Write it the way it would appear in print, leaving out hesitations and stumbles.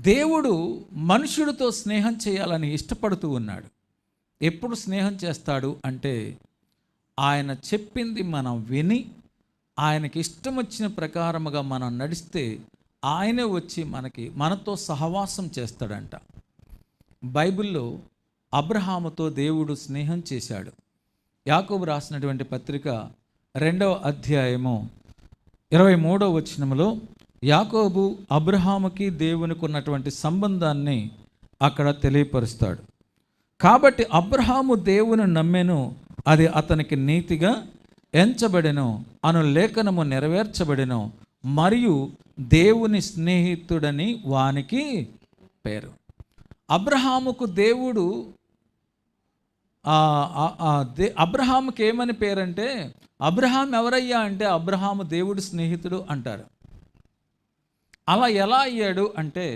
దేవుడు మనుషుడితో స్నేహం చేయాలని ఇష్టపడుతూ ఉన్నాడు. ఎప్పుడు స్నేహం చేస్తాడు అంటే, ఆయన చెప్పింది మనం విని ఆయనకి ఇష్టం వచ్చిన ప్రకారముగా మనం నడిస్తే ఆయనే వచ్చి మనతో సహవాసం చేస్తాడంట. బైబిల్లో అబ్రహాముతో దేవుడు స్నేహం చేశాడు. యాకోబు రాసినటువంటి పత్రిక 2వ అధ్యాయము 23వ వచనములో యాకోబు అబ్రహాముకి దేవునికి ఉన్నటువంటి సంబంధాన్ని అక్కడ తెలియపరుస్తాడు. కాబట్టి అబ్రహాము దేవుని నమ్మెను, అది అతనికి నీతిగా ఎంచబడెను అను లేఖనము నెరవేర్చబడెను, మరియు దేవుని స్నేహితుడని వానికి పేరు. అబ్రహాముకు దేవుడు అబ్రహాముకి ఏమని పేరంటే, అబ్రహాం ఎవరయ్యా అంటే అబ్రహాము దేవుడి స్నేహితుడు అంటారు. అలా ఎలా అయ్యాడు అంటే,